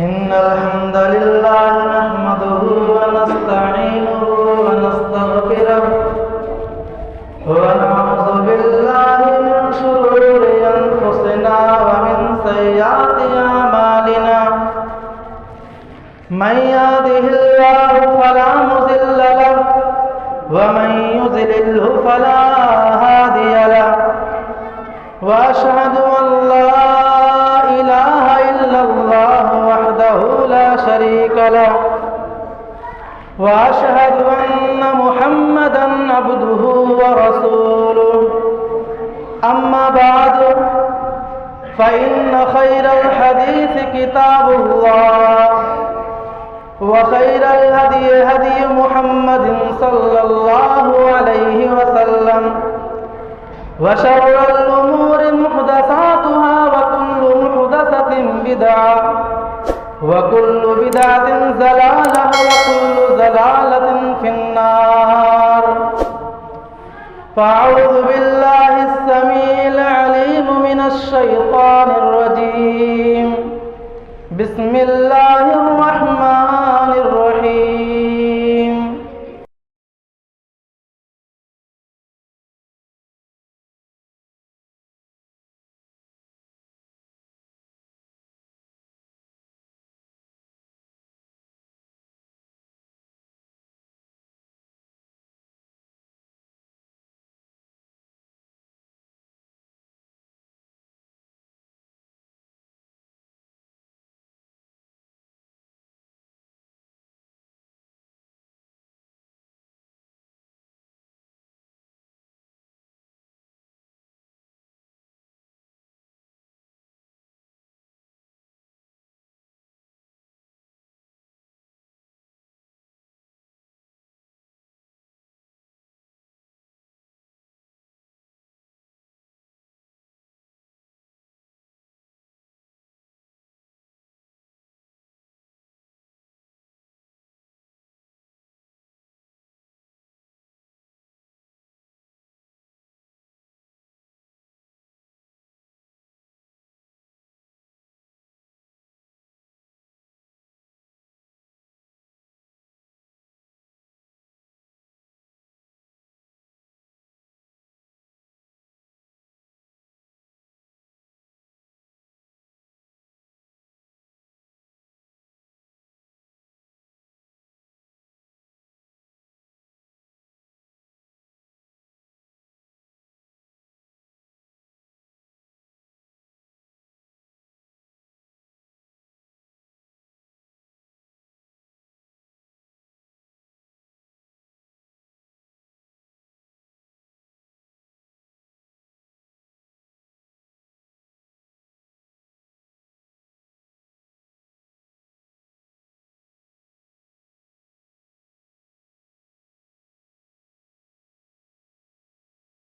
إن الحمد لله نحمده ونستعينه ونستغفره ونعوذ بالله من شرور أنفسنا ومن سيئات أعمالنا من يهده الله فلا مضل له ومن يضلله فلا هادي له وأشهد أن لا إله إلا الله وحده لا شريك له وأشهد أن محمدًا عبده ورسوله أما بعد فإن خير الحديث كتاب الله وخير الهدي هدي محمد صلى الله عليه وسلم وشر الأمور محدثاتها وكل محدثة بدعة وكل بدعة ضلالة وكل ضلالة في النار فأعوذ بالله السميع العليم من الشيطان الرجيم بسم الله الرحمن الرحيم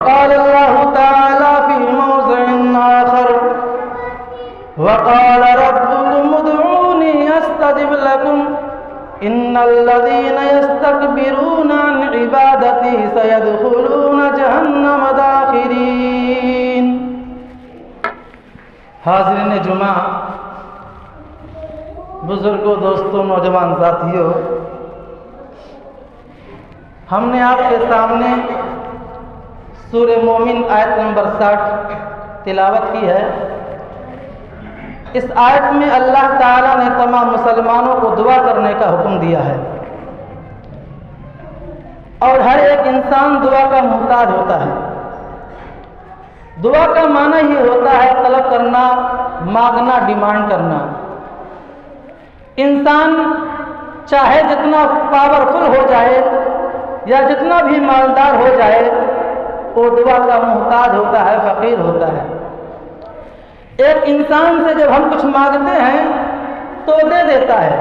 قال الله تعالى في موضع آخر وقال ربكم ادعوني أستجب لكم إن الذين يستكبرون عن عبادتي سيدخلون جهنم داخرين. حاضرین جمعہ، بزرگوں، دوستوں، نوجوان ساتھیوں، ہم نے آپ کے سامنے سورہ مومن آیت نمبر 60 تلاوت کی ہے. اس آیت میں اللہ تعالیٰ نے تمام مسلمانوں کو دعا کرنے کا حکم دیا ہے، اور ہر ایک انسان دعا کا محتاج ہوتا ہے. دعا کا معنی ہی ہوتا ہے طلب کرنا، مانگنا، ڈیمانڈ کرنا. انسان چاہے جتنا پاورفل ہو جائے یا جتنا بھی مالدار ہو جائے، وہ دعا کا محتاج ہوتا ہے، فقیر ہوتا ہے. ایک انسان سے جب ہم کچھ مانگتے ہیں تو دے دیتا ہے،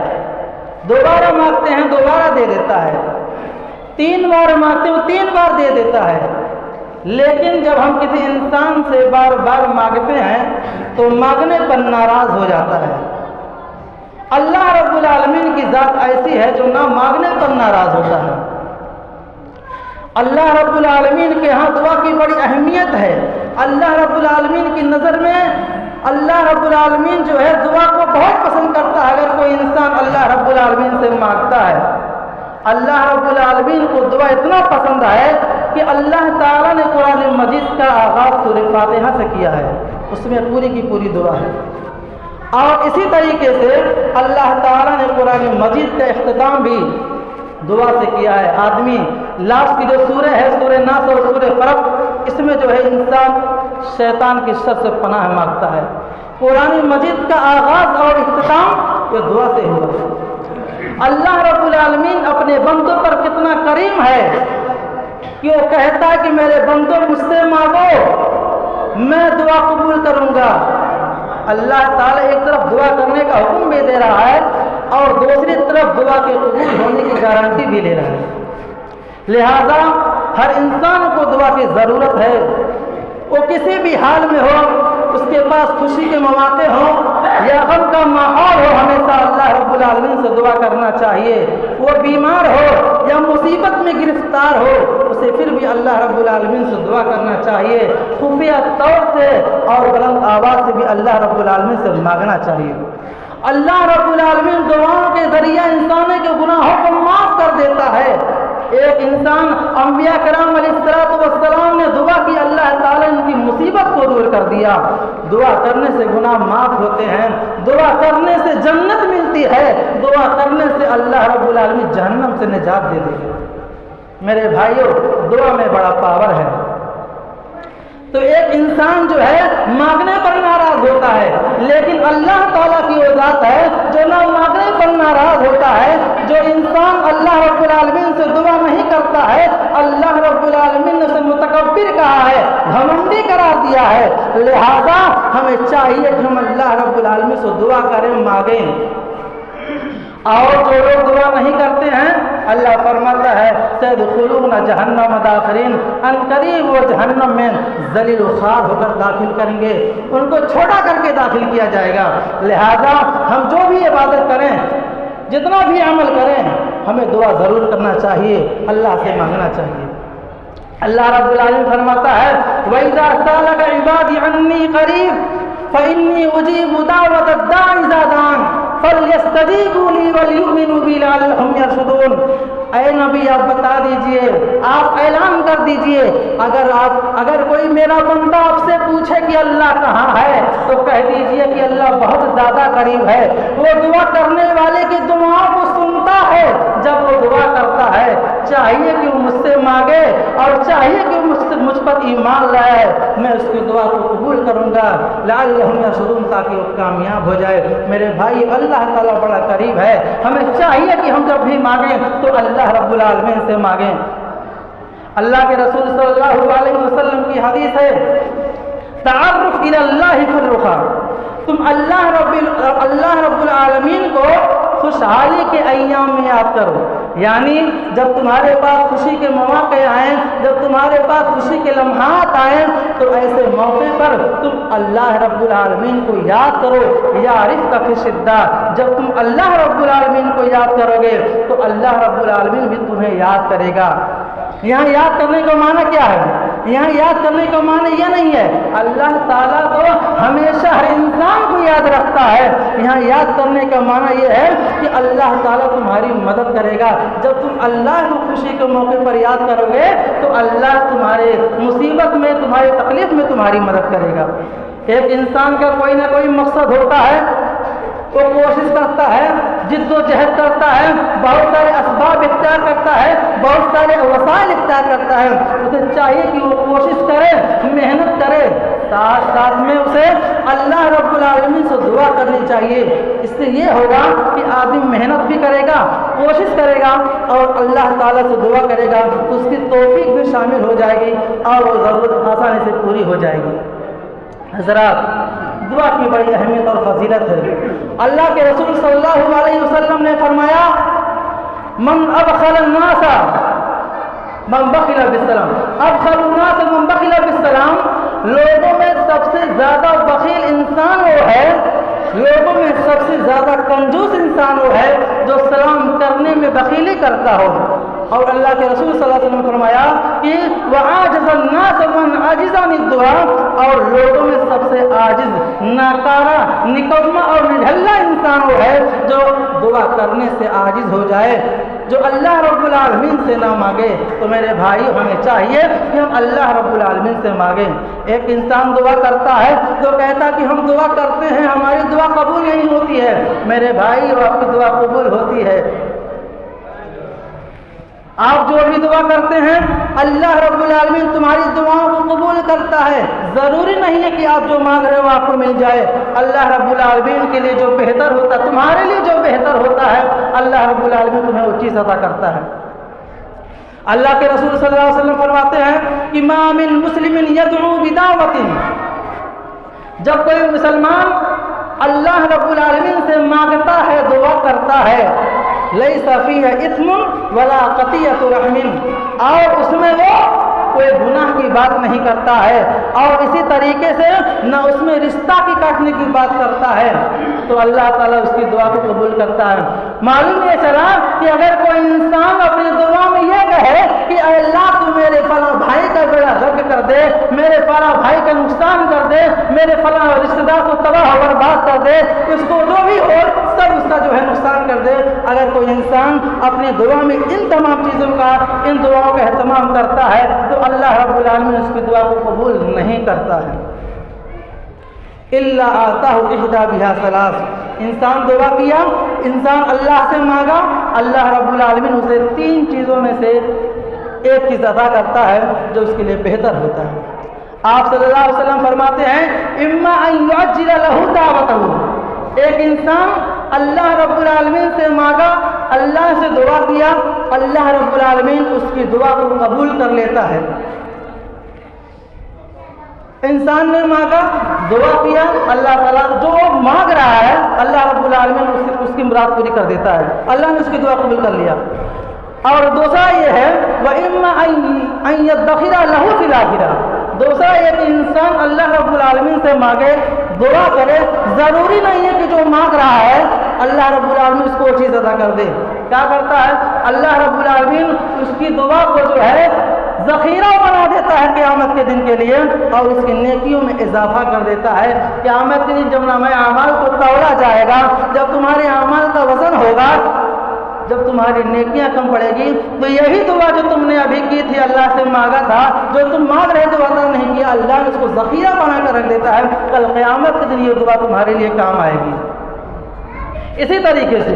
دوبارہ مانگتے ہیں دوبارہ دے دیتا ہے، 3 بار مانگتے ہیں 3 بار دے دیتا ہے. لیکن جب ہم کسی انسان سے بار بار مانگتے ہیں تو مانگنے پر ناراض ہو جاتا ہے. اللہ رب العالمین کی ذات ایسی ہے جو نہ مانگنے پر ناراض ہوتا ہے. اللہ رب العالمین کے ہاں دعا کی بڑی اہمیت ہے. اللہ رب العالمین کی نظر میں اللہ رب العالمین جو ہے دعا کو بہت پسند کرتا ہے. اگر کوئی کوئی انسان اللہ رب العالمین سے مانگتا ہے، اللہ رب العالمین کو دعا اتنا پسند ہے کہ اللہ تعالیٰ نے قرآن مجید کا آغاز سورہ فاتحہ سے کیا ہے، اس میں پوری کی پوری دعا ہے، اور اسی طریقے سے اللہ تعالیٰ نے قرآن مجید کا اختتام بھی دعا سے کیا ہے۔ آدمی لاسٹ کی جو سورہ ہے، سورہ ناس اور سورہ فلق، اس میں جو ہے انسان شیطان کی شر سے پناہ مانگتا ہے۔ قرآن مجید کا آغاز اور اختتام یہ دعا سے ہوا ہے۔ اللہ رب العالمین اپنے بندوں پر کتنا کریم ہے کہ وہ کہتا ہے کہ میرے بندوں مجھ سے مانگو، میں دعا قبول کروں گا۔ اللہ تعالیٰ ایک طرف دعا کرنے کا حکم بھی دے رہا ہے اور دوسری طرف دعا کے قبول ہونے کی گارنٹی بھی لے رہا ہے۔ لہذا ہر انسان کو دعا کی ضرورت ہے، وہ کسی بھی حال میں ہو، اس کے پاس خوشی کے مواقع ہوں یا غم کا ماحول ہو، ہمیشہ اللہ رب العالمین سے دعا کرنا چاہیے۔ وہ بیمار ہو یا مصیبت میں گرفتار ہو، اسے پھر بھی اللہ رب العالمین سے دعا کرنا چاہیے، خفیہ طور سے اور بلند آواز سے بھی اللہ رب العالمین سے مانگنا چاہیے۔ اللہ رب العالمین دعاؤں کے ذریعہ انسانوں کے گناہوں کو معاف کر دیتا ہے۔ ایک انسان انبیاء کرام علیہ السلام نے دعا کی، اللہ تعالیٰ نے ان کی مصیبت کو دور کر دیا۔ دعا کرنے سے گناہ معاف ہوتے ہیں، دعا کرنے سے جنت ملتی ہے، دعا کرنے سے اللہ رب العالمین جہنم سے نجات دے دے گا۔ میرے بھائیوں، دعا میں بڑا پاور ہے۔ تو ایک انسان جو ہے مانگنے پر ناراض ہوتا ہے، لیکن اللہ تعالیٰ کی وہ ذات ہے جو نہ مانگنے پر ناراض ہوتا ہے۔ جو انسان اللہ رب العالمین سے دعا نہیں کرتا ہے، اللہ رب العالمین نے اسے متکبر کہا ہے، گھمنڈی قرار دیا ہے۔ لہذا ہمیں چاہیے کہ ہم اللہ رب العالمین سے دعا کریں، مانگیں۔ اور جو لوگ دعا نہیں کرتے ہیں، اللہ فرماتا ہے سيدخلون جہنم داخرین، ان قریب وہ جہنم میں ذلیل و خوار ہو کر داخل کریں گے، ان کو چھوٹا کر کے داخل کیا جائے گا۔ لہذا ہم جو بھی عبادت کریں، جتنا بھی عمل کریں، ہمیں دعا ضرور کرنا چاہیے، اللہ سے مانگنا چاہیے۔ اللہ رب العالمین فرماتا ہے وَإِذَا سَأَلَكَ عِبَادِي عَنِّي قَرِيبٌ فَإِنِّي أُجِيبُ دَعْوَةَ الدَّاعِ إِذَا دَعَانِ فَلْيَسْتَجِيبُوا لِي وَلْيُؤْمِنُوا بِي لَعَلَّهُمْ يَرْشُدُونَ۔ اے نبی آپ بتا دیجئے، آپ اعلان کر دیجئے، اگر کوئی میرا بندہ آپ سے پوچھے کہ اللہ کہاں ہے تو کہہ دیجئے کہ اللہ بہت زیادہ قریب ہے۔ وہ دعا کرنے والے کی دعاؤں کو سنتا ہے جب وہ دعا کرتا ہے۔ چاہیے کہ وہ مجھ سے مانگے اور چاہیے کہ مجھ پر ایمان لائے، میں اس کی دعا کو قبول کروں گا، لعلہم یرشدون، تاکہ وہ کامیاب ہو جائے۔ میرے بھائی، اللہ تعالیٰ بڑا قریب ہے، ہمیں چاہیے کہ ہم جب بھی مانگیں تو اللہ رب العالمین سے مانگیں۔ اللہ کے رسول صلی اللہ علیہ وسلم کی حدیث ہے تعرف الی اللہ فی الرخا، تم اللہ رب العالمین کو خوشحالی کے ایام میں یاد کرو، یعنی جب تمہارے پاس خوشی کے مواقع آئیں، جب تمہارے پاس خوشی کے لمحات آئیں تو ایسے موقع پر تم اللہ رب العالمین کو یاد کرو۔ یعرفک فی الشدہ، جب تم اللہ رب العالمین کو یاد کرو گے تو اللہ رب العالمین بھی تمہیں یاد کرے گا۔ یہاں یاد کرنے کا معنی کیا ہے؟ یہاں یاد کرنے کا معنی یہ نہیں ہے اللہ تعالیٰ تو ہمیشہ ہر انسان کو یاد رکھتا ہے، یہاں یاد کرنے کا معنی یہ ہے کہ اللہ تعالیٰ تمہاری مدد کرے گا۔ جب تم اللہ کو خوشی کے موقع پر یاد کرو گے تو اللہ تمہارے مصیبت میں، تمہاری تکلیف میں تمہاری مدد کرے گا۔ ایک انسان کا کوئی نہ کوئی مقصد ہوتا ہے، وہ کوشش کرتا ہے، جد و جہد کرتا ہے، بہت سارے اسباب اختیار کرتا ہے، بہت سارے وسائل اختیار کرتا ہے، اسے چاہیے کہ وہ کوشش کرے، محنت کرے، ساتھ ساتھ میں اسے اللہ رب العالمین سے دعا کرنی چاہیے۔ اس سے یہ ہوگا کہ آدمی محنت بھی کرے گا، کوشش کرے گا اور اللہ تعالیٰ سے دعا کرے گا تو اس کی توفیق بھی شامل ہو جائے گی اور وہ ضرورت آسانی سے پوری ہو جائے گی۔ حضرات، دعا کی بڑی اہمیت اور فضیلت ہے۔ اللہ کے رسول صلی اللہ علیہ وسلم نے فرمایا من ابخل الناس من بخل بالسلام، ابخل الناس من بخل بالسلام، لوگوں میں سب سے زیادہ بخیل انسان وہ ہے، لوگوں میں سب سے زیادہ کنجوس انسان وہ ہے جو سلام کرنے میں بخیلی کرتا ہو۔ اور اللہ کے رسول صلی اللہ علیہ وسلم نے فرمایا کہ وَعَاجَزَ النَّاسَ مَنْ عَجِزَ عَنِ الدُّعَاءِ، اور لوگوں میں سب سے عاجز، ناکارہ، نکما اور نڈھلا انسان وہ ہے جو دعا کرنے سے عاجز ہو جائے، جو اللہ رب العالمین سے نہ مانگے۔ تو میرے بھائی ہمیں چاہیے کہ ہم اللہ رب العالمین سے مانگیں۔ ایک انسان دعا کرتا ہے تو کہتا کہ ہم دعا کرتے ہیں ہماری دعا قبول نہیں ہوتی ہے۔ میرے بھائی آپ کی دعا قبول ہوتی ہے۔ آپ جو بھی دعا کرتے ہیں اللہ رب العالمین تمہاری دعاؤں کو قبول کرتا ہے۔ ضروری نہیں ہے کہ آپ جو مانگ رہے ہو آپ کو مل جائے۔ اللہ رب العالمین کے لیے جو بہتر ہوتا ہے، تمہارے لیے جو بہتر ہوتا ہے، اللہ رب العالمین تمہیں وہ چیز عطا کرتا ہے۔ اللہ کے رسول صلی اللہ علیہ وسلم فرماتے ہیں کہ ما من مسلم یدعو بدعوۃ، جب کوئی مسلمان اللہ رب العالمین سے مانگتا ہے، دعا کرتا ہے، لیس فیہ اثم ولا قطیعۃ رحم، اور اس میں وہ کوئی گناہ کی بات نہیں کرتا ہے، اور اسی طریقے سے نہ اس میں رشتہ کی کاٹنے کی بات کرتا ہے، تو اللہ تعالیٰ اس کی دعا کو قبول کرتا ہے۔ معلوم یہ چلا کہ اگر کوئی انسان اپنی دعا میں یہ کہے کہ اے اللہ تو میرے فلاں بھائی کا بیڑا غرق کر دے، میرے فلاں بھائی کا نقصان کر دے، میرے فلاں رشتہ دار کو تباہ و برباد کر دے، اس کو جو بھی ہو سب اس کا جو ہے نقصان کر دے، اگر کوئی انسان اپنی دعا میں ان تمام چیزوں کا، ان دعاؤں کا اہتمام کرتا ہے تو اللہ رب العالمین اس کی دعا کو قبول نہیں کرتا ہے۔ الا آتاہ احدی بہا ثلاث، انسان دعا کیا، انسان اللہ سے مانگا، اللہ رب العالمین اسے تین چیزوں میں سے ایک چیز عطا کرتا ہے جو اس کے لیے بہتر ہوتا ہے۔ آپ صلی اللہ علیہ وسلم فرماتے ہیں اما ان یعجل لہ دعوتہ، ایک انسان اللہ رب العالمین سے مانگا، اللہ سے دعا کیا، اللہ رب العالمین اس کی دعا کو قبول کر لیتا ہے۔ انسان نے مانگا، دعا کیا، اللہ تعالیٰ جو مانگ رہا ہے اللہ رب العالمین اس کی مراد پوری کر دیتا ہے، اللہ نے اس کی دعا قبول کر لیا۔ اور دوسرا یہ ہے وَإِمَّا أَن يَدَّخِرَ لَهُ فِي الْآخِرَةِ، دوسرا یہ کہ انسان اللہ رب العالمین سے مانگے، دعا کرے، ضروری نہیں ہے کہ جو مانگ رہا ہے اللہ رب العالمین اس کو وہ چیز عطا کر دے۔ کیا کرتا ہے اللہ رب العالمین اس کی دعا کو جو ہے ذخیرہ بنا دیتا ہے قیامت کے دن کے لیے، اور اس کی نیکیوں میں اضافہ کر دیتا ہے۔ قیامت کے دن جب نامہ اعمال کو تولا جائے گا، جب تمہارے اعمال کا وزن ہوگا، جب تمہاری نیکیاں کم پڑے گی، تو یہی دعا جو تم نے ابھی کی تھی اللہ سے مانگا تھا، جو تم مانگ رہے تھے عطا نہیں کیا، اللہ نے اس کو ذخیرہ بنا کر رکھ دیتا ہے، کل قیامت کے دن یہ دعا تمہارے لیے کام آئے گی۔ اسی طریقے سے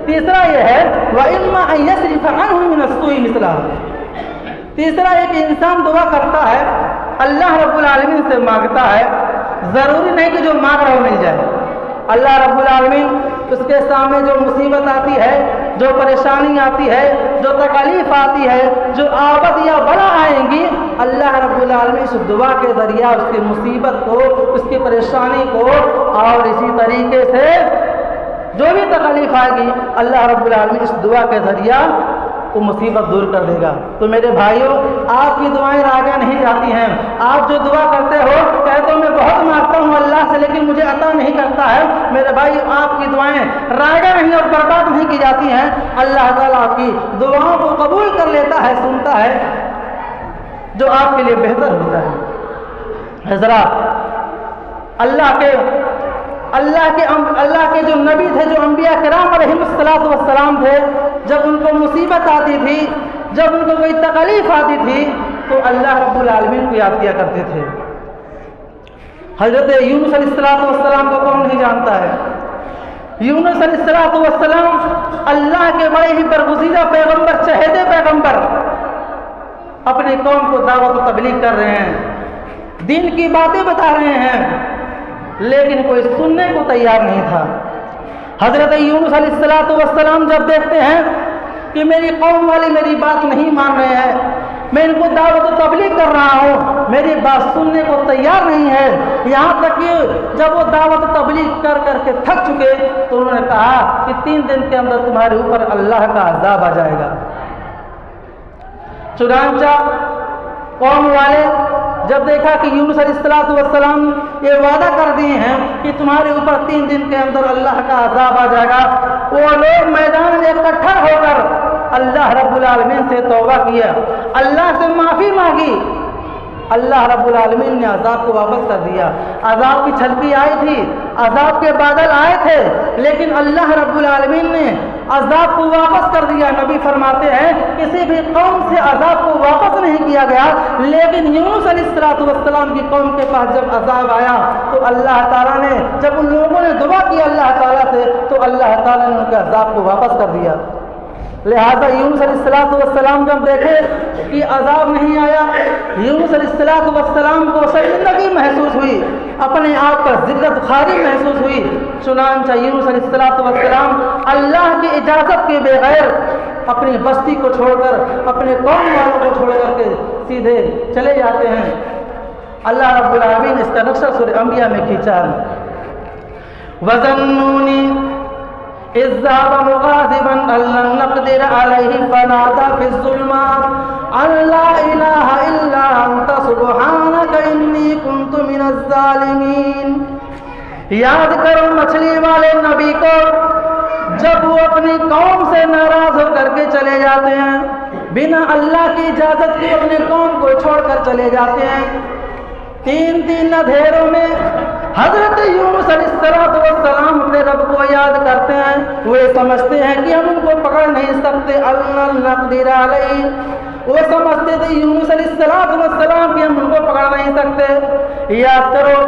تیسرا یہ ہے وَإِمَّا أَن يَصْرِفَ عَنْهُ مِنَ السُّوءِ مِثْلَهُ، تیسرا ایک انسان دعا کرتا ہے، اللہ رب العالمین سے مانگتا ہے، ضروری نہیں کہ جو مانگ رہا ہو مل جائے۔ اللہ رب العالمین اس کے سامنے جو مصیبت آتی ہے، جو پریشانی آتی ہے، جو تکلیف آتی ہے، جو آفت یا بلا آئیں گی، اللہ رب العالمین اس دعا کے ذریعہ اس کی مصیبت کو، اس کی پریشانی کو، اور اسی طریقے سے جو بھی تکلیف آئے گی اللہ رب العالمین اس دعا کے ذریعہ وہ مصیبت دور کر دے گا۔ تو میرے بھائیوں، آپ کی دعائیں راگا نہیں جاتی ہیں۔ آپ جو دعا کرتے ہو کہتے ہو میں بہت مانگتا ہوں اللہ سے لیکن مجھے عطا نہیں کرتا ہے، میرے بھائی آپ کی دعائیں راگا نہیں اور برباد نہیں کی جاتی ہیں۔ اللہ تعالیٰ آپ کی دعاؤں کو قبول کر لیتا ہے، سنتا ہے جو آپ کے لیے بہتر ہوتا ہے۔ حضرات، اللہ کے جو نبی تھے، جو انبیاء کرام علیہم الصلوۃ تھے، جب ان کو مصیبت آتی تھی، جب ان کو کوئی تکلیف آتی تھی تو اللہ رب العالمین کو یاد کیا کرتے تھے۔ حضرت یونس علیہ السلام کو کون نہیں جانتا ہے؟ یونس علیہ السلام اللہ کے بڑے ہی برگزیدہ پیغمبر، چہیتے پیغمبر، اپنی قوم کو دعوت و تبلیغ کر رہے ہیں، دین کی باتیں بتا رہے ہیں، لیکن کوئی سننے کو تیار نہیں تھا۔ حضرت یونس علیہ السلام جب دیکھتے ہیں کہ میری قوم والے میری بات نہیں مان رہے ہیں، میں ان کو دعوت و تبلیغ کر رہا ہوں، میری بات سننے کو تیار نہیں ہے، یہاں تک کہ جب وہ دعوت و تبلیغ کر کر کے تھک چکے تو انہوں نے کہا کہ 3 دن کے اندر تمہارے اوپر اللہ کا عذاب آ جائے گا۔ چنانچہ قوم والے جب دیکھا کہ یونس علیہ السلام یہ وعدہ کر دیے ہیں کہ تمہارے اوپر 3 دن کے اندر اللہ کا عذاب آ جائے گا، وہ لوگ میدان میں اکٹھا ہو کر اللہ رب العالمین سے توبہ کیا، اللہ سے معافی مانگی، اللہ رب العالمین نے عذاب کو واپس کر دیا۔ عذاب کی چھلکی آئی تھی، عذاب کے بادل آئے تھے، لیکن اللہ رب العالمین نے عذاب کو واپس کر دیا۔ نبی فرماتے ہیں کسی بھی قوم سے عذاب کو واپس نہیں کیا گیا، لیکن یونس علیہ السلام کی قوم کے پاس جب عذاب آیا تو اللہ تعالیٰ نے، جب ان لوگوں نے دعا کی اللہ تعالیٰ سے، تو اللہ تعالیٰ نے ان کے عذاب کو واپس کر دیا۔ لہذا یونس علیہ السلام جب دیکھے کہ عذاب نہیں آیا، یونس علیہ السلام کو شرمندگی محسوس ہوئی، اپنے آپ پر ذلت خواری محسوس ہوئی، چنانچہ یونس علیہ السلام اللہ کی اجازت کے بغیر اپنی بستی کو چھوڑ کر، اپنے قوم والوں کو چھوڑ کر کے سیدھے چلے جاتے ہیں۔ اللہ رب العالمین اس کا نقشہ سورہ انبیاء میں کھینچا ہے۔ وَظَنُّونِ إِذْ ذَهَبَ مُغَاضِبًا أَن لَّن نَّقْدِرَ عَلَيْهِ فَنَادَىٰ فِي الظُّلُمَاتِ أَن لَّا إِلَٰهَ إِلَّا أَنتَ سُبْحَانَكَ إِنِّي كُنتُ مِنَ الظَّالِمِينَ۔ یاد کرو مچھلی والے نبی کو، جب وہ اپنی قوم سے ناراض ہو کر کے چلے جاتے ہیں، بنا اللہ کی اجازت کے اپنی قوم کو چھوڑ کر چلے جاتے ہیں۔ تین اندھیروں میں حضرت یونس علیہ السلام اپنے رب کو یاد کرتے ہیں، وہ سمجھتے ہیں کہ ہم ان کو پکڑ نہیں سکتے، اللہ نقدر علیہ، وہ سمجھتے تھے یونس علیہ السلام کہ ہم ان کو پکڑ نہیں سکتے۔ یاد کرو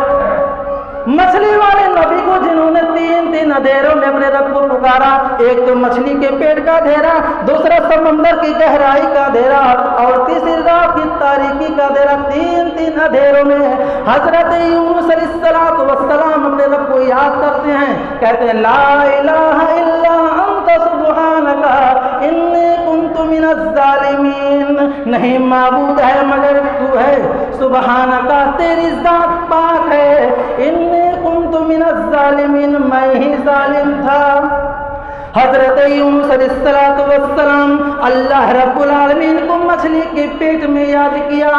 مچھلی والے نبی کو، جنہوں نے تین اندھیروں میں اپنے رب کو پکارا، ایک تو مچھلی کے پیٹ کا اندھیرا، دوسرا سمندر کی گہرائی کا اندھیرا، اور تیسری رات کی تاریکی کا اندھیرا۔ تین اندھیروں میں حضرت یونس علیہ السلام اپنے رب کو یاد کرتے ہیں، کہتے ہیں لا الہ الا انت سبحانک انی کنت من الظالمین، نہیں معبود ہے مگر تو ہے، سبحانک تیری ذات پاک ہے، انی کنت من الظالمین میں ہی ظالم تھا۔ حضرت یونس علیہ السلام اللہ رب العالمین کو مچھلی کے پیٹ میں یاد کیا۔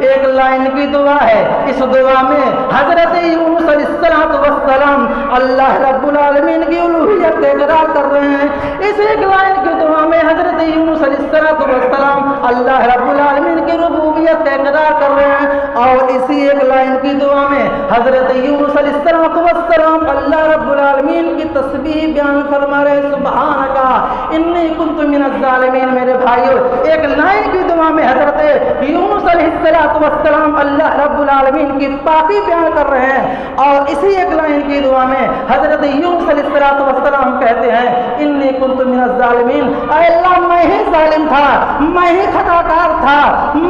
ایک لائن کی دعا ہے، اس دعا میں حضرت یونس علیہ السلام اللہ رب العالمین کی الوہیت اقرار کر رہے ہیں۔ اس ایک لائن کی دعا میں حضرت یونس علیہ السلام اللہ رب العالمین کی ربوبیت اقرار کر رہے ہیں، اور اسی ایک لائن کی دعا میں حضرت یونس علیہ السلام اللہ رب العالمین کی تسبیح بیان فرما رہے ہیں، سبحانکا انی کنت من الظالمین۔ میرے بھائیو، ایک لائن کی دعا میں حضرت یونس علیہ السلام اللہ رب العالمین کی پاکی بیان کر رہے ہیں، اور اسی ایک لائن کی دعا میں حضرت یونس علیہ السلام کہتے ہیں انی کنت من الظالمین، اے اللہ میں ہی ظالم تھا، میں ہی خطا کار تھا،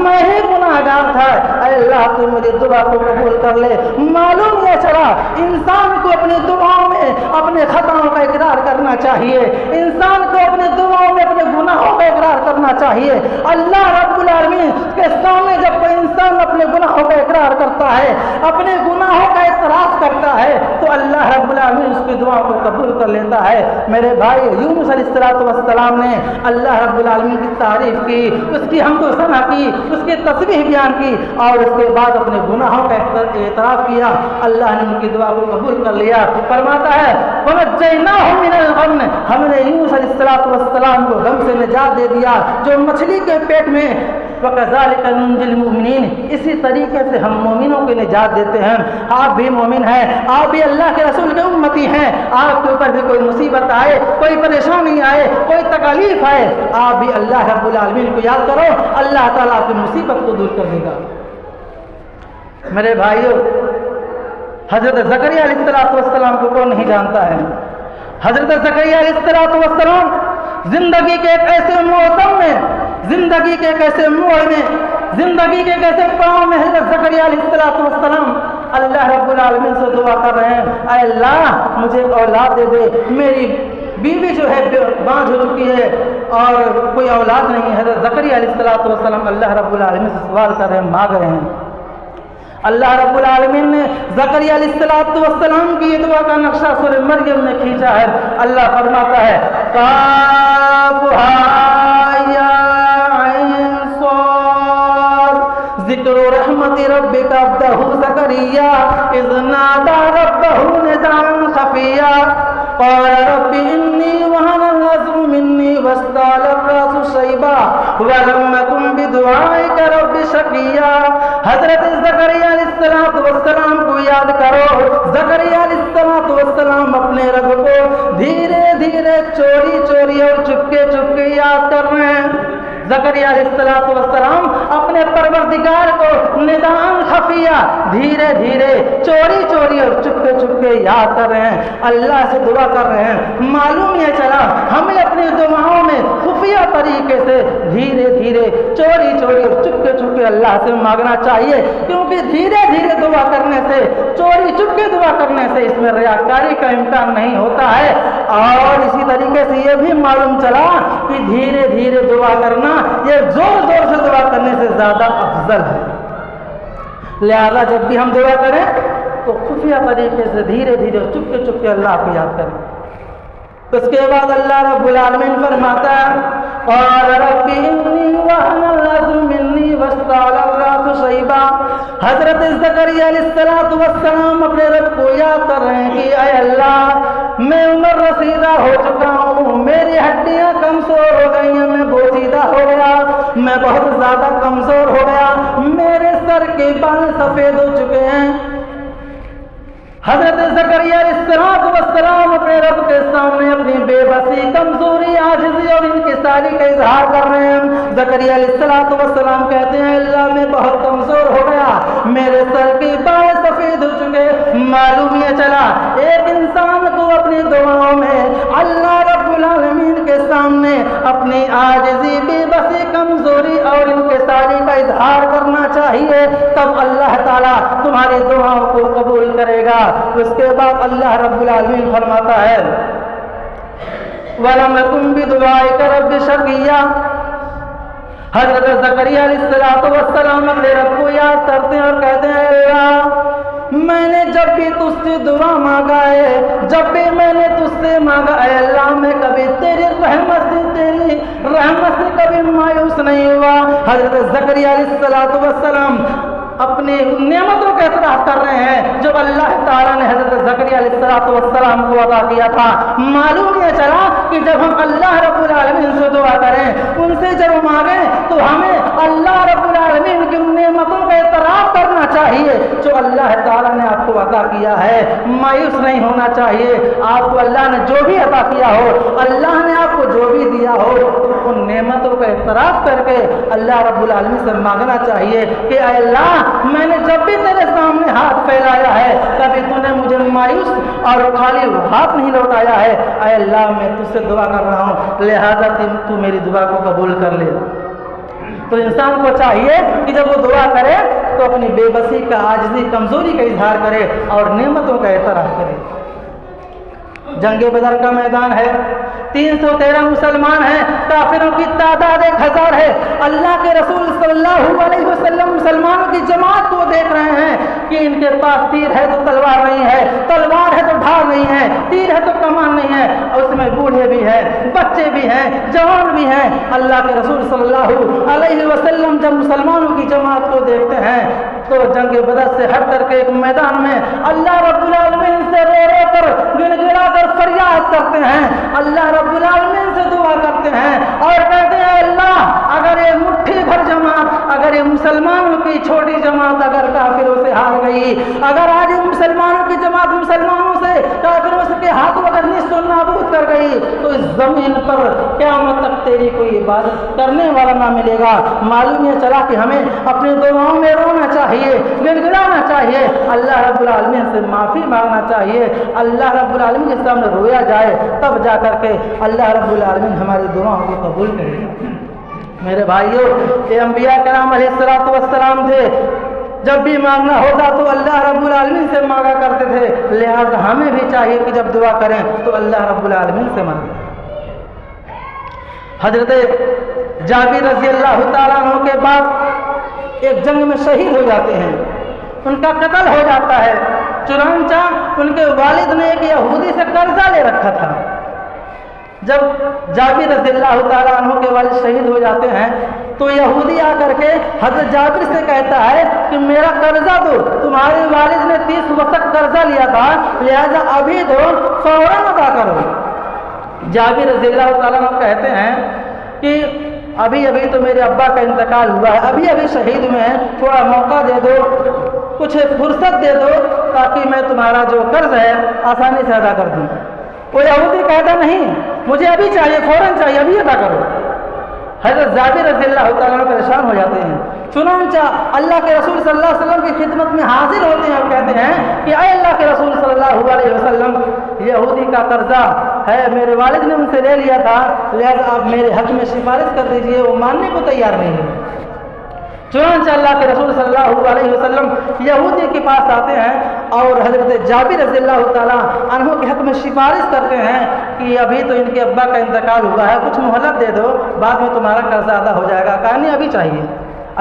میں ہی گناہگار تھا، اے اللہ تو میری دعا کو قبول کر لے۔ معلوم یہ چلا انسان کو اپنی دعاؤں میں اپنے خطاؤں کا اقرار کرنا چاہیے، انسان کو اپنے دعاؤں میں اپنے گناہوں کا اقرار کرنا چاہیے۔ اللہ رب العالمین کے سامنے جب کوئی انسان اپنے گناہوں کا اقرار کرتا ہے، اپنے گناہوں کا اعتراف کرتا ہے، تو اللہ رب العالمین اس کی دعا کو قبول کر لیتا ہے۔ میرے بھائی، یونس علیہ السلام نے اللہ رب العالمین کی تعریف کی، اس کی حمد و ثنا کی، اس کی تسبیح بیان کی، اور اس کے بعد اپنے گناہوں کا اعتراف کیا۔ اللہ نے ان کی دعا کو قبول کر لیا۔ فرماتا ہے وَنَجَّيْنَاهُ مِنَ الْغَمِّ، ہم نے یونس علیہ السلام کو غم سے نجات دے دیا جو مچھلی کے پیٹ میں۔ وَكَذَلِكَ نُنْجِي الْمُؤْمِنِينَ، اسی طریقے سے ہم مومنوں کی نجات دیتے ہیں۔ آپ بھی مومن ہیں، آپ بھی اللہ کے رسول کے امتی ہیں، آپ کے اوپر بھی کوئی مصیبت آئے، کوئی پریشانی آئے، کوئی تکلیف آئے، آپ بھی اللہ رب العالمین کو یاد کرو، اللہ تعالیٰ آپ کی مصیبت کو دور کر دے گا۔ میرے بھائیو، حضرت زکریا علیہ السلام کو کون نہیں جانتا ہے؟ حضرت زکریا علیہ السلام زندگی کے ایک ایسے موسم میں، زندگی کے ایک ایسے موڑ میں، زندگی کے ایک ایسے پڑاؤ میں حضرت زکریا علیہ السلام اللہ رب العالمین سے دعا کر رہے ہیں، اے اللہ مجھے اولاد دے دے، میری بیوی جو ہے بانجھ ہو چکی ہے اور کوئی اولاد نہیں ہے۔ حضرت زکریا علیہ السلام اللہ رب العالمین سے سوال کر رہے ہیں، مانگ رہے ہیں۔ اللہ رب العالمین نے زکریا علیہ السلام کی یہ دعا کا نقشہ سورہ مریم میں کھینچا ہے۔ اللہ فرماتا ہے کافہا یا عین صاد ذکر رحمت ربک عبدہ زکریا اذ نادى ربہ نداء خفیا قال رب انی وہن العظم منی واشتعل الرأس وَلَمْ أَكُنْ بِدُعَائِكَ رَبِّ شَقِيًّا۔ حضرت زکریا علیہ السلام کو یاد کرو۔ زکریا علیہ السلام اپنے رب کو دھیرے دھیرے چوری چوری اور چپکے چپکے یاد کر رہے ہیں۔ زکریا علیہ السلام اپنے پروردگار کو نداءً خفیہ دھیرے دھیرے چوری چوری اور چپکے چپکے یاد کر رہے ہیں، اللہ سے دعا کر رہے ہیں۔ معلوم یہ چلا ہمیں اپنی دعاؤں میں خفیہ طریقے سے دھیرے دھیرے چوری چوری اور چپکے چپکے اللہ سے مانگنا چاہیے، کیونکہ دھیرے دھیرے دعا کرنے سے، چوری چپکے دعا کرنے سے اس میں ریاکاری کا امکان نہیں ہوتا ہے۔ اور اسی طریقے سے یہ بھی معلوم چلا کہ دھیرے دھیرے دعا کرنا یہ زور زور سے دعا کرنے سے زیادہ افضل ہے۔ لہذا جب بھی ہم دعا کریں تو خفیہ طریقے سے دھیرے دھیرے چپکے چپکے اللہ کو یاد کریں۔ اس کے بعد اللہ رب العالمین فرماتا ہے قال رب انی وهن العظم منی واشتعل الرأس شیبا۔ حضرت زکریا علیہ السلام اپنے رب کو یاد کر رہے ہیں کہ اے اللہ میں عمر رسیدہ ہو چکا ہوں، میری ہڈیاں کمزور ہو گئی ہیں، میں بوسیدہ ہو گیا، میں بہت زیادہ کمزور ہو گیا، میرے سر کے بال سفید ہو چکے ہیں۔ حضرت زکریا علیہ السلام اپنے رب کے سامنے اپنی بے بسی، کمزوری، عاجزی اور انکساری کا اظہار کر رہے ہیں۔ زکریا علیہ السلام کہتے ہیں اللہ میں بہت کمزور ہو گیا، میرے سر کے بال سفید ہو چکے۔ معلوم یہ چلا ایک انسان کو اپنی دعاؤں میں اللہ رب العالمین کے سامنے اپنی عاجزی، بے بسی، کمزوری اور انکساری کا اظہار کرنا چاہیے، تب اللہ تعالیٰ تمہاری دعاؤں کو قبول کرے گا۔ اس کے بعد اللہ رب العالمین فرماتا ہے وَلَمْ أَكُنْ بِدُعَائِكَ رَبِّ شَقِيًّا۔ حضرت زکریا علیہ السلام اپنے رب کو یاد کرتے ہیں اور کہتے ہیں اللہ میں نے جب بھی تجھ سے دعا مانگا ہے، جب بھی میں نے تجھ سے مانگا اے اللہ میں کبھی تیری رحمت سے کبھی مایوس نہیں ہوا۔ حضرت زکریا علیہ السلام اپنی نعمتوں کا اعتراف کر رہے ہیں جو اللہ تعالیٰ نے حضرت زکریا علیہ السلام کو عطا کیا تھا۔ معلوم یہ چلا کہ جب ہم اللہ رب العالمین سے دعا کریں، ان سے جب مانگیں تو ہمیں اللہ رب العالمین کی نعمتوں کا اعتراف کرنا چاہیے جو اللہ تعالیٰ نے آپ کو عطا کیا ہے۔ مایوس نہیں ہونا چاہیے۔ آپ کو اللہ نے جو بھی عطا کیا ہو، اللہ نے آپ کو جو بھی دیا ہو، ان نعمتوں کا اعتراف کر کے اللہ رب العالمین سے مانگنا چاہیے کہ اے اللہ میں نے جب بھی تیرے سامنے ہاتھ پھیلایا ہے کبھی تو نے مجھے مایوس اور خالی ہاتھ نہیں لوٹایا ہے۔ اے اللہ میں تجھ سے دعا کر رہا ہوں، لہذا تو میری دعا کو قبول کر لے۔ تو انسان کو چاہیے کہ جب وہ دعا کرے تو اپنی بے بسی کا، عاجزی، کمزوری کا اظہار کرے اور نعمتوں کا اعتراف کرے۔ جنگ بدر کا میدان ہے، 313 مسلمان ہیں، کافروں کی تعداد 1000 ہے۔ اللہ کے رسول صلی اللہ علیہ وسلم مسلمانوں کی جماعت کو دیکھ رہے ہیں کہ ان کے پاس تیر ہے تو تلوار نہیں ہے، تلوار ہے تو ڈھال نہیں ہے، تیر ہے تو کمان نہیں ہے، اور اس میں بوڑھے بھی ہیں، بچے بھی ہیں، جوان بھی ہیں۔ اللہ کے رسول صلی اللہ علیہ وسلم جب مسلمانوں کی جماعت کو دیکھتے ہیں تو جنگ بدر سے ہٹ کر کے ایک میدان میں اللہ رب العالمین سے رو رو کر، گڑ گڑا کر فریاد کرتے ہیں، اللہ رب العالمین سے دعا کرتے ہیں اور کہتے ہیں اللہ اگر یہ مٹھی بھر جماعت، اگر یہ مسلمانوں کی چھوٹی جماعت اگر کافروں سے ہار گئی، اگر آج مسلمانوں کی جماعت مسلمانوں سے کافروں سے کے ہاتھوں اگر نیست و نابود کر گئی تو اس زمین پر قیامت تک تیری کوئی عبادت کرنے والا نہ ملے گا۔ معلوم یہ چلا کہ ہمیں اپنی دعاؤں میں رونا چاہیے، گڑگڑانا چاہیے، اللہ رب العالمین سے معافی مانگنا چاہیے، اللہ رب العالمین کے سامنے رویا جائے تب جا کر کے اللہ رب العالمین ہماری دعاؤں کو قبول کرے گا۔ میرے بھائیوں، یہ انبیاء کرام علیہ السلام تھے، جب بھی مانگنا ہوتا تو اللہ رب العالمین سے مانگا کرتے تھے، لہذا ہمیں بھی چاہیے کہ جب دعا کریں تو اللہ رب العالمین سے مانگیں۔ حضرت جابر رضی اللہ تعالیٰ عنہ کے بعد ایک جنگ میں شہید ہو جاتے ہیں، ان کا قتل ہو جاتا ہے، چنانچہ ان کے والد نے ایک یہودی سے قرضہ لے رکھا تھا۔ جب جابر رضی اللہ تعالیٰ عنہ کے والد شہید ہو جاتے ہیں تو یہودی آ کر کے حضرت جابر سے کہتا ہے کہ میرا قرضہ دو، تمہارے والد نے 30 وقت قرضہ لیا تھا، لہذا ابھی دو، فوراً ادا کرو۔ جابر رضی اللہ تعالیٰ عنہ کہتے ہیں کہ ابھی ابھی تو میرے ابا کا انتقال ہوا ہے، ابھی ابھی شہید ہوئے ہیں، تھوڑا موقع دے دو، کچھ فرصت دے دو تاکہ میں تمہارا جو قرض ہے آسانی سے ادا کر دوں۔ وہ یہودی کہتا نہیں، مجھے ابھی چاہیے، فوراً چاہیے، ابھی ادا کرو۔ حضرت جابر رضی اللہ تعالیٰ عنہ پریشان ہو جاتے ہیں، چنانچہ اللہ کے رسول صلی اللہ علیہ وسلم کی خدمت میں حاضر ہوتے ہیں اور کہتے ہیں کہ اے اللہ کے رسول صلی اللہ علیہ وسلم، یہودی کا قرضہ ہے، میرے والد نے ان سے لے لیا تھا، لہذا آپ میرے حق میں سفارش کر دیجئے، وہ ماننے کو تیار نہیں ہے۔ چنانچہ اللہ کے رسول صلی اللہ علیہ وسلم یہودی کے پاس آتے ہیں اور حضرت جابر رضی اللہ تعالیٰ عنہ کے حق میں سفارش کرتے ہیں کہ ابھی تو ان کے ابا کا انتقال ہوا ہے، کچھ مہلت دے دو، بعد میں تمہارا قرضہ ادا ہو جائے گا۔ کہا نہیں، ابھی چاہیے۔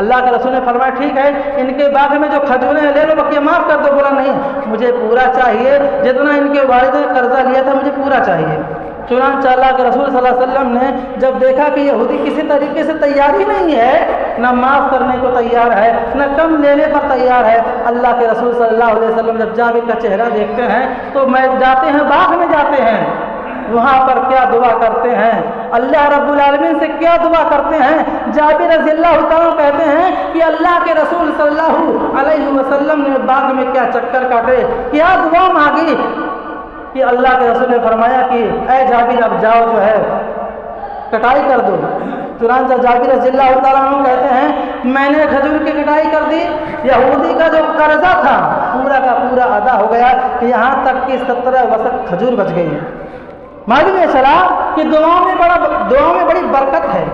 اللہ کے رسول نے فرمایا ٹھیک ہے، ان کے باغ میں جو کھجوریں ہیں لے لو، بقیہ معاف کر دو۔ بولا نہیں، مجھے پورا چاہیے، جتنا ان کے والد نے قرضہ لیا تھا مجھے پورا چاہیے۔ چنانچہ اللہ کے رسول صلی اللہ علیہ وسلم نے جب دیکھا کہ یہودی کسی طریقے سے تیار ہی نہیں ہے، نہ معاف کرنے کو تیار ہے، نہ کم لینے پر تیار ہے، اللہ کے رسول صلی اللہ علیہ وسلم جب جابر کا چہرہ دیکھتے ہیں تو جاتے ہیں، باغ میں جاتے ہیں، وہاں پر کیا دعا کرتے ہیں، اللہ رب العالمین سے کیا دعا کرتے ہیں۔ جابر رضی اللہ تعالیٰ کہتے ہیں کہ اللہ کے رسول صلی اللہ علیہ وسلم نے باغ میں کیا چکر کاٹے، کیا دعا مانگی کہ اللہ کے رسول نے فرمایا کہ اے جابر اب جاؤ، جو ہے کٹائی کر دو۔ چنانچہ جابر رضی اللہ تعالیٰ عنہ کہتے ہیں میں نے کھجور کی کٹائی کر دی، یہودی کا جو قرضہ تھا پورا کا پورا ادا ہو گیا، یہاں تک کہ 17 وسق کھجور بچ گئی۔ معلوم ہے چلا کہ دعاؤں میں بڑی برکت ہے۔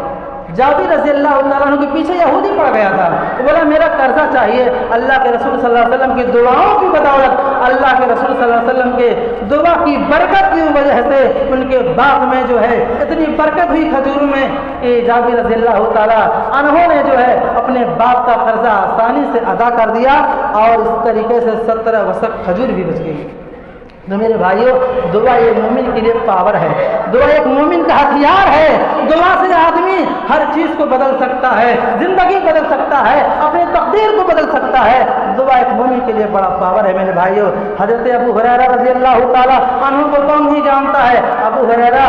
جابر رضی اللہ تعالیٰ عنہ کے پیچھے یہودی پڑ گیا تھا، وہ بولا میرا قرضہ چاہیے۔ اللہ کے رسول صلی اللہ علیہ وسلم کی دعاؤں کی بدولت، اللہ کے رسول صلی اللہ علیہ وسلم کے دعا کی برکت کی وجہ سے ان کے باغ میں جو ہے اتنی برکت ہوئی کھجوروں میں کہ جابر رضی اللہ تعالیٰ عنہ نے جو ہے اپنے باغ کا قرضہ آسانی سے ادا کر دیا اور اس طریقے سے 17 وسق کھجور بھی بچ گئی۔ تو میرے بھائیوں، دعا یہ مومن کے لیے پاور ہے، دعا ایک مومن کا ہتھیار ہے۔ دعا سے آدمی ہر چیز کو بدل سکتا ہے، زندگی بدل سکتا ہے، اپنی تقدیر کو بدل سکتا ہے۔ دعا ایک مومن کے لیے بڑا پاور ہے میرے بھائیوں۔ حضرت ابو ہریرہ رضی اللہ تعالیٰ عنہ کو کون نہیں جانتا ہے؟ ابو ہریرہ،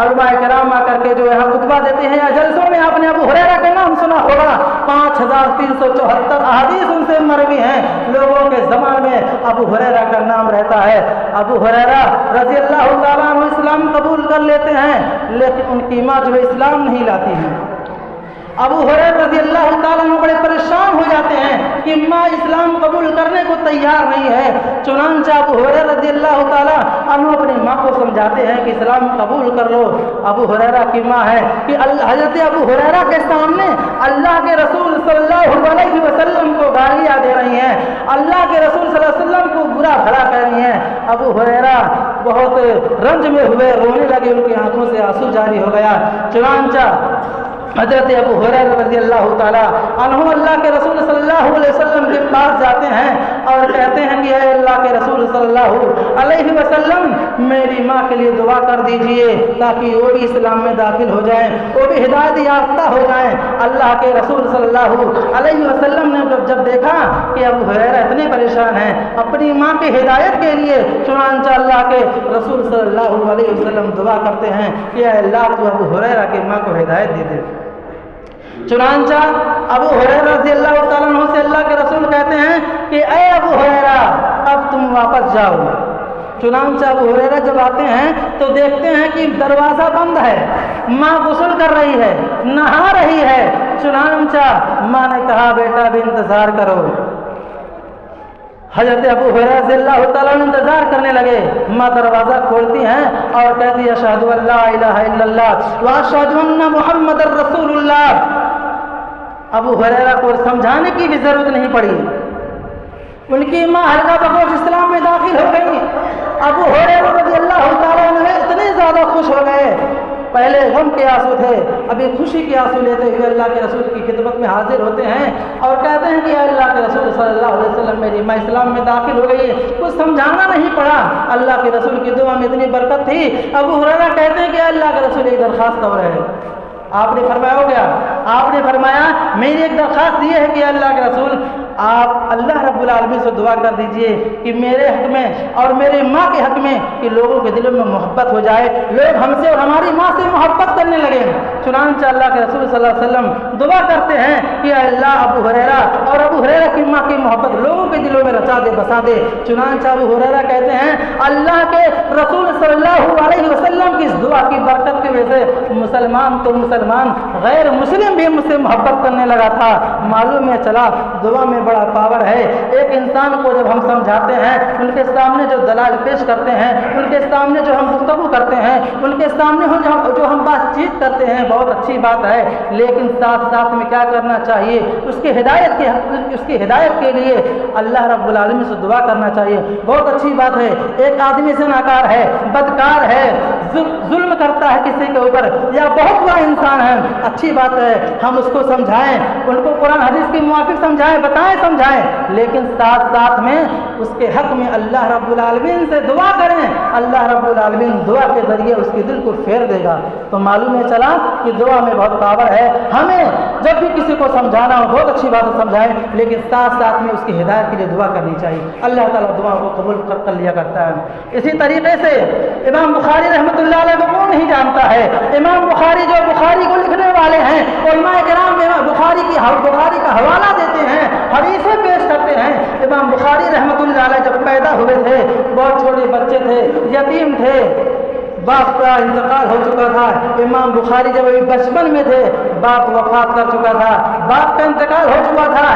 علماء کرام آ کر کے جو یہاں خطبہ دیتے ہیں یا جلسوں میں آپ نے ابو ہریرہ کا نام سنا ہوگا۔ 5374 احادیث ان سے مروی ہیں، لوگوں کے زمان میں ابو ہریرہ کا نام رہتا ہے۔ ابو ہریرہ رضی اللہ تعالیٰ عنہ اسلام قبول کر لیتے ہیں، لیکن ان کی ماں جو ہے اسلام نہیں لاتی ہے۔ ابو ہریرہ رضی اللہ تعالیٰ عنہ بڑے پریشان ہو جاتے ہیں کہ ماں اسلام قبول کرنے کو تیار نہیں ہے۔ چنانچہ ابو ہریرہ رضی اللہ تعالیٰ عنہ اپنی ماں کو سمجھاتے ہیں کہ اسلام قبول کر لو۔ ابو ہریرہ کی ماں ہے کہ حضرت ابو ہریرہ کے سامنے اللہ کے رسول صلی اللہ علیہ وسلم کو گالیاں دے رہی ہیں، اللہ کے رسول صلی اللہ علیہ وسلم کو برا بھلا کہہ رہی ہیں۔ ابو ہریرہ بہت رنج میں ہوئے، رونے لگے، ان کی آنکھوں سے آنسو جاری ہو گیا۔ چنانچہ حضرت ابو ہریرہ رضی اللہ تعالیٰ عنہ اللہ کے رسول صلی اللہ علیہ وسلم کے پاس جاتے ہیں اور کہتے ہیں کہ اے اللہ کے رسول صلی اللہ علیہ وسلم، میری ماں کے لیے دعا کر دیجئے تاکہ وہ بھی اسلام میں داخل ہو جائیں، وہ بھی ہدایت یافتہ ہو جائیں۔ اللہ کے رسول صلی اللہ علیہ وسلم نے جب دیکھا کہ ابو ہریرہ اتنے پریشان ہیں اپنی ماں کی ہدایت کے لیے، چنانچہ اللہ کے رسول صلی اللہ علیہ وسلم دعا کرتے ہیں کہ اے اللہ تو ابو ہریرہ کی ماں کو ہدایت دے دے۔ چنانچہ ابو ہریرہ رضی اللہ تعالیٰ عنہ سے اللہ کے رسول کہتے ہیں کہ اے ابو ہریرہ اب تم واپس جاؤ۔ چنانچہ ابو ہریرہ جب آتے ہیں تو دیکھتے ہیں کہ دروازہ بند ہے، ماں غسل کر رہی ہے، نہا رہی ہے۔ چنانچہ ماں نے کہا بیٹا بھی انتظار کرو۔ حضرت ابو ہریرہ رضی اللہ تعالیٰ عنہ انتظار کرنے لگے، ماں دروازہ کھولتی ہیں اور کہتی ہے اشہد ان لا الہ الا اللہ واشہد ان محمد رسول اللہ۔ ابو ہریرہ کو سمجھانے کی بھی ضرورت نہیں پڑی، ان کی ماں ہلکا بخوش اسلام میں داخل ہو گئی۔ ابو ہریرہ رضی اللہ تعالیٰ عنہ اتنے زیادہ خوش ہو گئے، پہلے غم کے آنسو تھے، ابھی خوشی کے آنسو لیتے ہوئے اللہ کے رسول کی خدمت میں حاضر ہوتے ہیں اور کہتے ہیں کہ اللہ کے رسول صلی اللہ علیہ وسلم میری ماں اسلام میں داخل ہو گئی ہے۔ کچھ سمجھانا نہیں پڑا، اللہ کے رسول کی دعا میں اتنی برکت تھی۔ ابو ہریرہ کہتے ہیں کہ اللہ کے رسول ایک درخواست اور ہے آپ نے فرمایا ہو گیا؟ آپ نے فرمایا میری ایک درخواست یہ ہے کہ اللہ کے رسول آپ اللہ رب العالمین سے دعا کر دیجئے کہ میرے حق میں اور میرے ماں کے حق میں کہ لوگوں کے دلوں میں محبت ہو جائے، لوگ ہم سے اور ہماری ماں سے محبت کرنے لگے۔ چنانچہ اللہ کے رسول صلی اللہ علیہ وسلم دعا کرتے ہیں کہ اللہ ابو ہریرہ اور ابو ہریرہ کی ماں کی محبت لوگوں کے دلوں میں رچا دے، بسا دے۔ چنانچہ ابو ہریرہ کہتے ہیں اللہ کے رسول صلی اللہ علیہ وسلم کی اس دعا کی برکت کی وجہ سے مسلمان تو مسلمان غیر مسلم بھی مجھ سے محبت کرنے لگا تھا۔ معلوم ہے چلا دعا میں بڑا پاور ہے۔ ایک انسان کو جب ہم سمجھاتے ہیں، ان کے سامنے جو دلائل پیش کرتے ہیں، ان کے سامنے جو ہم گفتگو کرتے ہیں، ان کے سامنے جو ہم بات چیت کرتے ہیں، بہت اچھی بات ہے، لیکن ساتھ ساتھ میں کیا کرنا چاہیے؟ اس کی ہدایت کے لیے اللہ رب العالمین سے دعا کرنا چاہیے۔ بہت اچھی بات ہے، ایک آدمی زناکار ہے، بدکار ہے، ظلم کرتا ہے کسی کے اوپر یا بہت بڑا انسان ہے، اچھی بات ہے ہم اس کو سمجھائیں، ان کو قرآن حدیث کے موافق سمجھائیں، بتائیں، سمجھائیں، لیکن ساتھ ساتھ میں اس کے حق میں اللہ رب العالمین سے دعا کریں۔ اللہ رب العالمین دعا کے ذریعے اس کے دل کو پھیر دے گا۔ تو معلوم ہے چلا کہ دعا میں بہت پاور ہے۔ ہمیں جب بھی کسی کو سمجھانا ہو بہت اچھی بات ہے سمجھائیں، لیکن ساتھ ساتھ میں اس کی ہدایت کے لیے دعا کرنی چاہیے۔ اللہ تعالیٰ دعا کو قبول کر لیا کرتا ہے۔ اسی طریقے سے امام بخاری رحمۃ اللہ علیہ کو کون نہیں جانتا ہے؟ امام بخاری جو بخاری کو لکھنے والے ہیں، علماء کرام بخاری کا حوالہ دیتے ہیں، حدیثیں پیش کرتے ہیں۔ امام بخاری رحمۃ اللہ علیہ جب پیدا ہوئے تھے بہت چھوٹے بچے تھے، یتیم تھے، باپ کا انتقال ہو چکا تھا۔ امام بخاری جب ابھی بچپن میں تھے باپ وفات کر چکا تھا، باپ کا انتقال ہو چکا تھا۔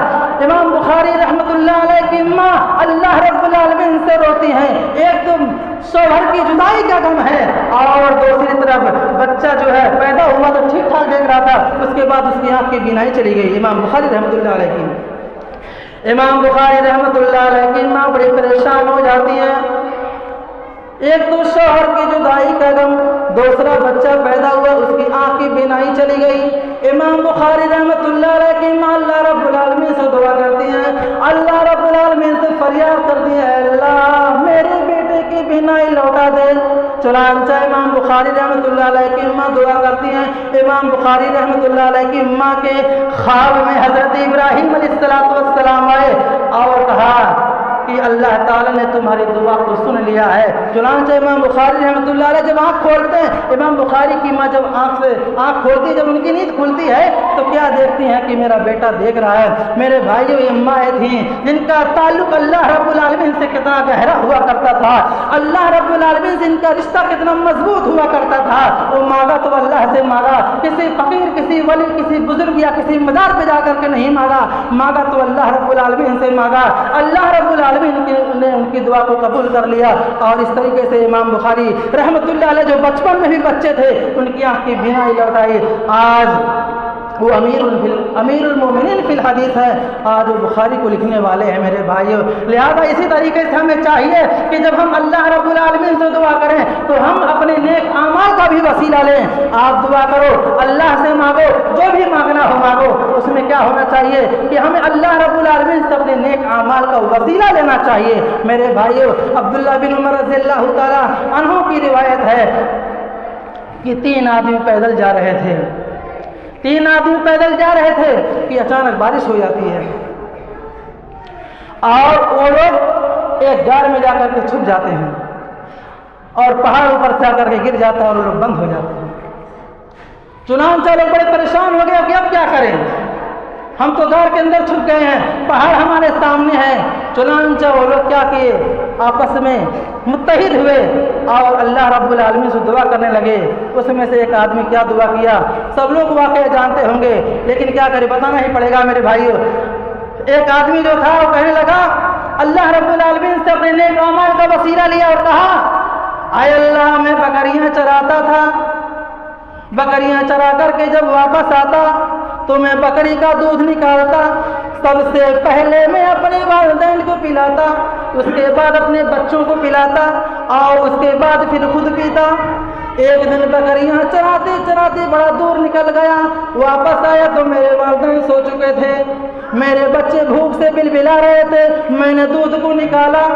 امام بخاری رحمۃ اللہ علیہ کی ماں اللہ رب العالمین سے روتی ہیں، ایک تو شوہر کی جدائی کا غم ہے اور دوسری طرف بچہ جو ہے پیدا ہوا تو ٹھیک ٹھاک دیکھ رہا تھا، اس کے بعد اس کی آنکھ کی بینائی چلی گئی۔ امام بخاری رحمۃ اللہ علیہ کی امام بخاری رحمۃ اللہ علیہ کی ماں بڑی پریشان ہو جاتی ہے، ایک تو شوہر کی جدائی کا غم، دوسرا بچہ پیدا ہوا اس کی آنکھ کی بینائی چلی گئی۔ امام بخاری رحمۃ اللہ علیہ کی ماں اللہ رب العالمین سے دعا کرتی ہیں، اللہ رب العالمین سے فریاد کرتی ہے اللہ میرے بیٹے کی بینائی لوٹا دے۔ چنانچہ امام بخاری رحمۃ اللہ علیہ کی ماں دعا کرتی ہیں۔ امام بخاری رحمۃ اللہ علیہ کی ماں کے خواب میں حضرت ابراہیم علیہ السلام آئے اور کہا کہ اللہ تعالیٰ نے تمہاری دعا کو سن لیا ہے۔ چنانچہ امام بخاری رحمۃ اللہ علیہ جب آنکھ کھولتے ہیں، امام بخاری کی ماں جب آنکھ کھولتی ہے، جب ان کی نیند کھلتی ہے تو کیا دیکھتی ہیں کہ میرا بیٹا دیکھ رہا ہے۔ میرے بھائیوں یہ مائیں تھیں جن کا تعلق اللہ رب العالمین سے کتنا گہرا ہوا کرتا تھا، اللہ رب العالمین سے ان کا رشتہ کتنا مضبوط ہوا کرتا تھا۔ وہ مانگا تو اللہ سے مانگا، کسی فقیر، کسی ولی، کسی بزرگ یا کسی مزار پہ جا کر کے نہیں مانگا تو اللہ رب العالمین سے مانگا۔ اللہ رب العالمین نے ان کی دعا کو قبول کر لیا۔ اور اس طریقے سے امام بخاری رحمۃ اللہ علیہ جو بچپن میں بھی بچے تھے ان کی آنکھ کی بینائی لوٹائی، آج وہ امیر المومنین فی الحدیث ہے، آج وہ بخاری کو لکھنے والے ہیں میرے بھائیوں۔ لہذا اسی طریقے سے ہمیں چاہیے کہ جب ہم اللہ رب العالمین سے دعا کریں تو ہم اپنے نیک اعمال کا بھی وسیلہ لیں۔ آپ دعا کرو، اللہ سے مانگو، جو بھی مانگنا ہو مانگو، اس میں کیا ہونا چاہیے کہ ہمیں اللہ رب العالمین سے اپنے نیک اعمال کا وسیلہ لینا چاہیے۔ میرے بھائیوں عبداللہ بن عمر رضی اللہ تعالیٰ عنہ کی روایت ہے کہ تین آدمی پیدل جا رہے تھے کہ اچانک بارش ہو جاتی ہے اور وہ لوگ ایک غار میں جا کر کے چھپ جاتے ہیں اور پہاڑ اوپر سے آ کر کے گر جاتا ہے اور وہ لوگ بند ہو جاتے ہیں۔ چنانچہ لوگ بڑے پریشان ہو گئے کہ اب کیا کریں، ہم تو غار کے اندر چھپ گئے ہیں، پہاڑ ہمارے سامنے ہے۔ چنانچہ وہ لوگ کیا کیے، آپس میں متحد ہوئے اور اللہ رب العالمین سے دعا کرنے لگے۔ اس میں سے ایک آدمی کیا دعا کیا، سب لوگ واقعہ جانتے ہوں گے لیکن کیا کرے، بتانا ہی پڑے گا میرے بھائیوں۔ ایک آدمی جو تھا وہ کہنے لگا، اللہ رب العالمین سے اپنے نیک اعمال کا وسیلہ لیا اور کہا، اے اللہ میں بکریاں چراتا تھا، بکریاں چرا کر کے جب واپس آتا تو میں بکری کا دودھ نکالتا، سب سے پہلے میں اپنے والدین کو پلاتا، اس کے بعد اپنے بچوں کو پلاتا اور اس کے بعد پھر خود پیتا۔ ایک دن بکریاں چراتے چراتے بڑا دور نکل گیا، واپس آیا تو میرے والدین سو چکے تھے، میرے بچے بھوک سے بلبلا رہے تھے، میں نے دودھ کو نکالا،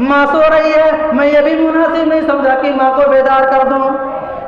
ماں سو رہی ہے، میں یہ بھی مناسب نہیں سمجھا کہ ماں کو بیدار کر دوں،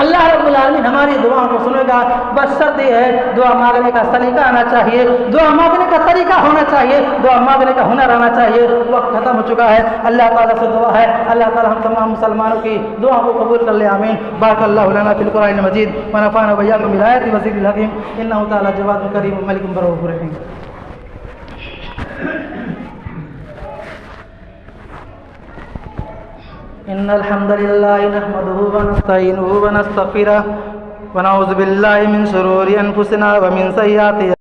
اللہ رب العالمین ہماری دعاؤں کو سنے گا. بس شرط یہ ہے دعا مانگنے کا سلیقہ آنا چاہیے, دعا مانگنے کا طریقہ ہونا چاہیے, دعا مانگنے کا ہنر آنا چاہیے. وقت ختم ہو چکا ہے. اللہ تعالیٰ سے دعا ہے اللہ تعالیٰ ہم تمام مسلمانوں کی دعا کو قبول کر لے. آمین. بارک اللہ لنا فی القرآن المجید ونفعنا وإياكم بالآيات والذكر الحكيم إنه تعالى جواد كريم ملك رؤوف رحيم. إن الحمد لله نحمده ونستعينه ونستغفره ونعوذ بالله من شرور أنفسنا ومن سيئات